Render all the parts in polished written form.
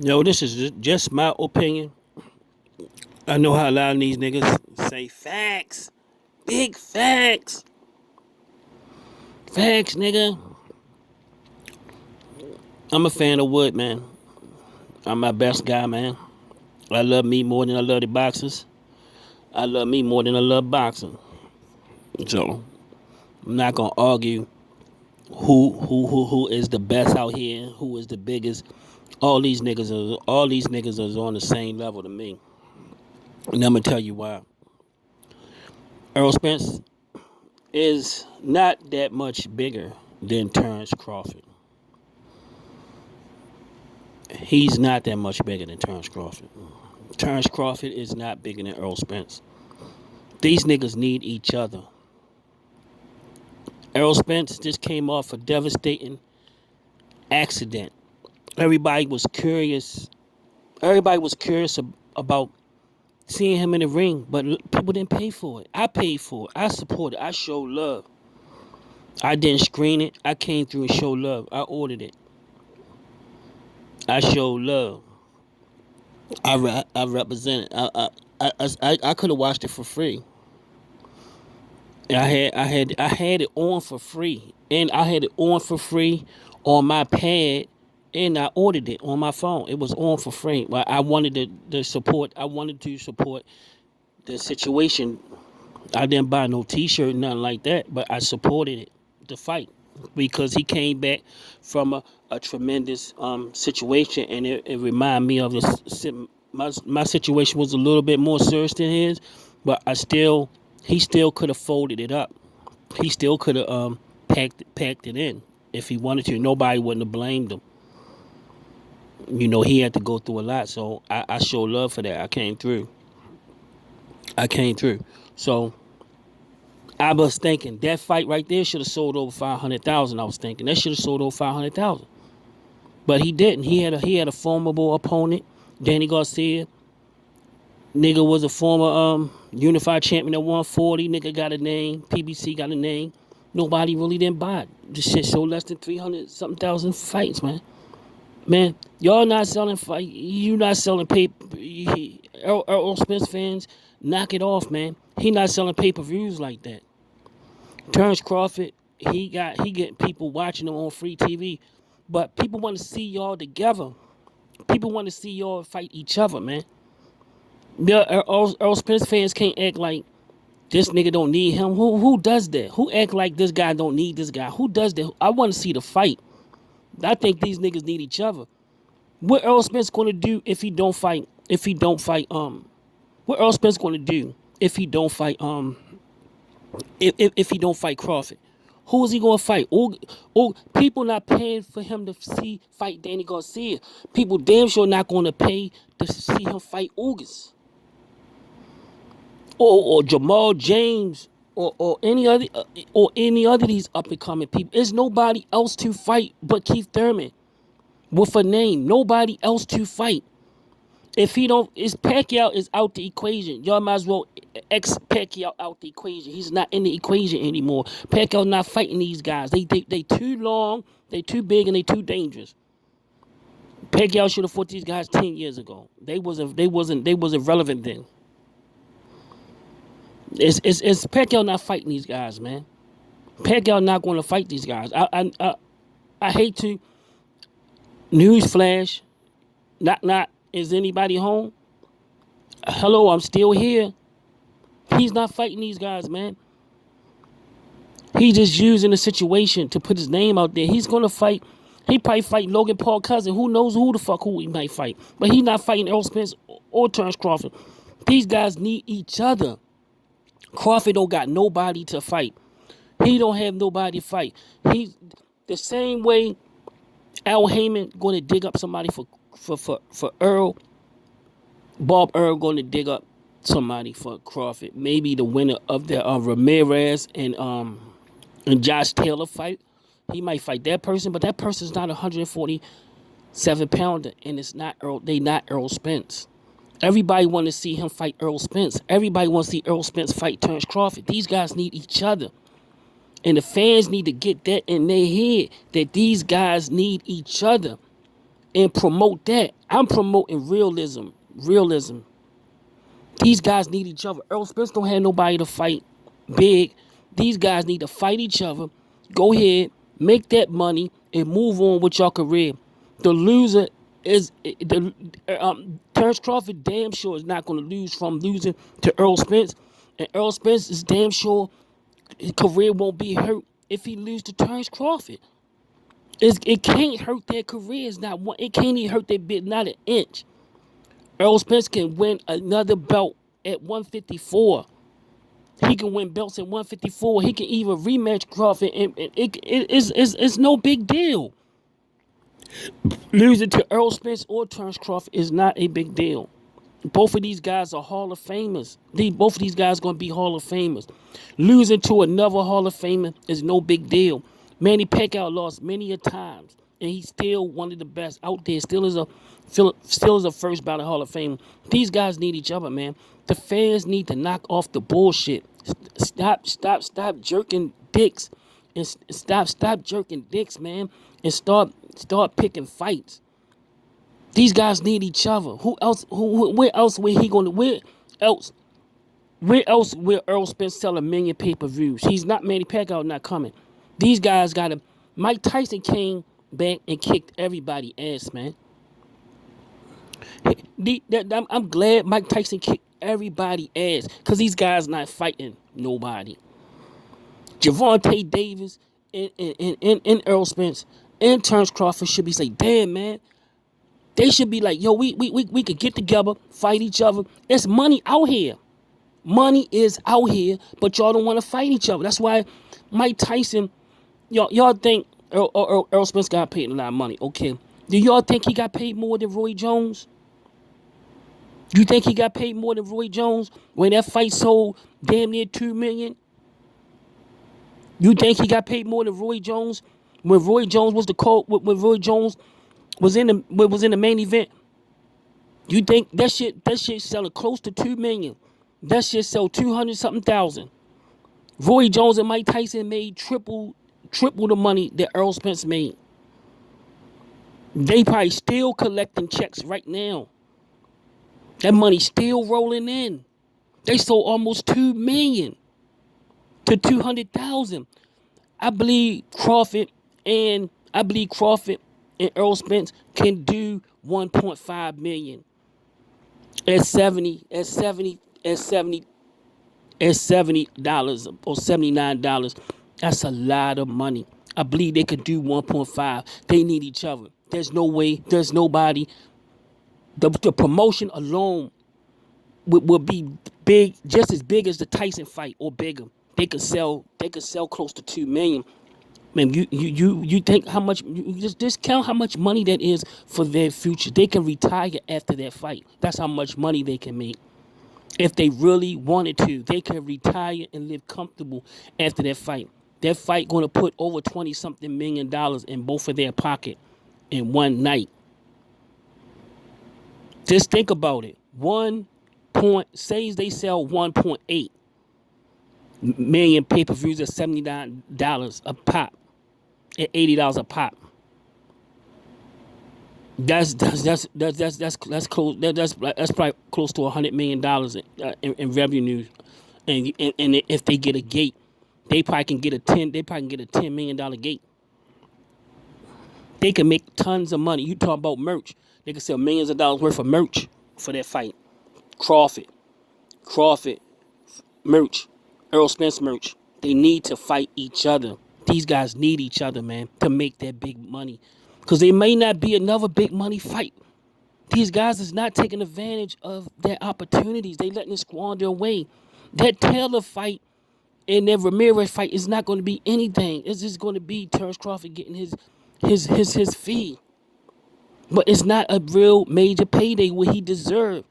Yo, this is just my opinion. I know how a lot of these niggas say facts. Big facts. Facts, nigga. I'm a fan of Wood, man. I'm my best guy, man. I love me more than I love the boxers. I love me more than I love boxing. So I'm not gonna argue who is the best out here, who is the biggest. All these niggas is on the same level to me. And I'm gonna tell you why. Errol Spence is not that much bigger than Terrence Crawford. He's not that much bigger than Terrence Crawford. Terrence Crawford is not bigger than Errol Spence. These niggas need each other. Errol Spence just came off a devastating accident. Everybody was curious. Everybody was curious about seeing him in the ring, but people didn't pay for it. I paid for it. I supported it. I showed love. I didn't screen it. I came through and showed love. I ordered it. I showed love. I represented. I could have watched it for free. I had it on for free, and I had it on for free on my pad, and I ordered it on my phone. It was on for free. But I wanted the support. I wanted to support the situation. I didn't buy no T-shirt, nothing like that, but I supported it, the fight, because he came back from a tremendous situation, and it reminded me of my situation was a little bit more serious than his, but he still could have folded it up. He still could have packed it in if he wanted to. Nobody wouldn't have blamed him. You know, he had to go through a lot, so I show love for that. I came through. So I was thinking that fight right there should have sold over 500,000. I was thinking that should have sold over 500,000, but he didn't. He had a formidable opponent, Danny Garcia. Nigga was a former unified champion at 140. Nigga got a name. PBC got a name. Nobody really didn't buy it. This shit sold less than 300 something thousand fights, man. Man, y'all not selling fight. You not selling paper. Errol Spence fans, knock it off, man. He not selling pay-per-views like that. Terrence Crawford, he getting people watching him on free TV, but people want to see y'all together. People want to see y'all fight each other, man. Yeah, Errol Spence fans can't act like this nigga don't need him. Who does that? Who act like this guy don't need this guy? Who does that? I want to see the fight. I think these niggas need each other. What Errol Spence gonna do if he don't fight? What Errol Spence gonna do if he don't fight? If he don't fight Crawford, who is he gonna fight? People not paying for him to see fight Danny Garcia. People damn sure not gonna pay to see him fight August or Jamal James or any other of these up and coming people. There's nobody else to fight but Keith Thurman with a name. Nobody else to fight. If he don't, Pacquiao is out the equation. Y'all might as well X Pacquiao out the equation. He's not in the equation anymore. Pacquiao not fighting these guys. They too long, they too big, and they too dangerous. Pacquiao should have fought these guys 10 years ago. They wasn't relevant then. It's Pacquiao not fighting these guys, man. Pacquiao not going to fight these guys. I hate to. Newsflash. Knock knock. Is anybody home? Hello, I'm still here. He's not fighting these guys, man. He's just using the situation to put his name out there. He's gonna fight. He probably fight Logan Paul cousin. Who knows who he might fight? But he's not fighting Errol Spence or Terrence Crawford. These guys need each other. Crawford don't got nobody to fight. He don't have nobody to fight. He's the same way Al Heyman going to dig up somebody for Errol. Bob Earl going to dig up somebody for Crawford. Maybe the winner of the Ramirez and Josh Taylor fight. He might fight that person, but that person's not a 147-pounder, and it's not Earl. They not Errol Spence. Everybody want to see him fight Errol Spence. Everybody wants to see Errol Spence fight Terrence Crawford. These guys need each other. And the fans need to get that in their head, that these guys need each other. and promote that. I'm promoting realism. Realism. These guys need each other. Errol Spence don't have nobody to fight big. These guys need to fight each other. Go ahead, make that money, and move on with your career. The loser is Terrence Crawford. Damn sure is not going to lose from losing to Errol Spence, and Errol Spence is damn sure his career won't be hurt if he loses to Terrence Crawford. It can't hurt their careers. Not one. It can't even hurt their bit. Not an inch. Errol Spence can win another belt at 154. He can win belts at 154. He can even rematch Crawford, and it's no big deal. Losing to Errol Spence or Terrence Crawford is not a big deal. Both of these guys are Hall of Famers. Both of these guys are going to be Hall of Famers. Losing to another Hall of Famer is no big deal. Manny Pacquiao lost many a times, and he's still one of the best out there. Still is a first ballot Hall of Fame. These guys need each other, man. The fans need to knock off the bullshit. Stop jerking dicks, and stop jerking dicks, man, and start picking fights. These guys need each other. Where else will Errol Spence sell 1 million pay-per-views? He's not. Manny Pacquiao not coming. These guys got to. Mike Tyson came back and kicked everybody ass, man. I'm glad Mike Tyson kicked everybody ass because these guys not fighting nobody. Gervonta Davis and Errol Spence and Terrence Crawford should be saying, damn, man. They should be like, yo, we could get together, fight each other. There's money out here. Money is out here, but y'all don't want to fight each other. That's why Mike Tyson, y'all think Errol Spence got paid a lot of money. Okay. Do y'all think he got paid more than Roy Jones? You think he got paid more than Roy Jones when that fight sold damn near $2 million? You think he got paid more than Roy Jones when Roy Jones was when Roy Jones was in the main event? You think that shit selling close to $2 million? That shit sell 200 something thousand. Roy Jones and Mike Tyson made triple the money that Errol Spence made. They probably still collecting checks right now. That money still rolling in. They sold almost $2 million to 200,000. I believe Crawford and Errol Spence can do 1.5 million at $70 or $79. That's a lot of money. I believe they could do 1.5. They need each other. There's no way. There's nobody. The promotion alone will be big, just as big as the Tyson fight or bigger. They could sell close to 2 million. Man, you think how much? You just count how much money that is for their future. They can retire after that fight. That's how much money they can make. If they really wanted to, they can retire and live comfortable after that fight. That fight going to put over 20-something million in both of their pocket in one night. Just think about it. Say they sell 1.8 million pay-per-views at $79 a pop, at $80 a pop. That's close. That's probably close to $100 million in revenue, and if they get a gate, they probably can get a $10 million gate. They can make tons of money. You talk about merch. They can sell millions of dollars worth of merch for that fight. Crawford merch, Errol Spence merch. They need to fight each other. These guys need each other, man, to make that big money. Because there may not be another big money fight. These guys is not taking advantage of their opportunities. They letting it squander away. That Taylor fight and that Ramirez fight is not going to be anything. It's just going to be Terrence Crawford getting his fee. But it's not a real major payday what he deserved.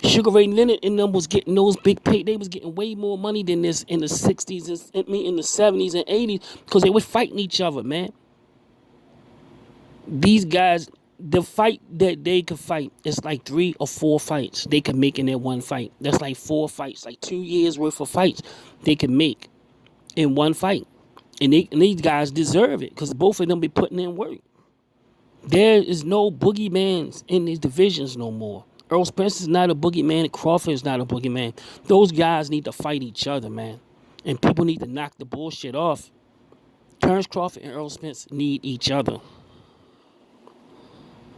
Sugar Ray Leonard and them was getting those big pay. They was getting way more money than this in the 60s, in the 70s and 80s because they were fighting each other, man. These guys, the fight that they could fight, it's like 3 or 4 fights they can make in that one fight. That's like 4 fights, like 2 years worth of fights they can make in one fight. And these guys deserve it because both of them be putting in work. There is no boogeymans in these divisions no more. Errol Spence is not a boogeyman, and Crawford is not a boogeyman. Those guys need to fight each other, man. And people need to knock the bullshit off. Terrence Crawford and Errol Spence need each other.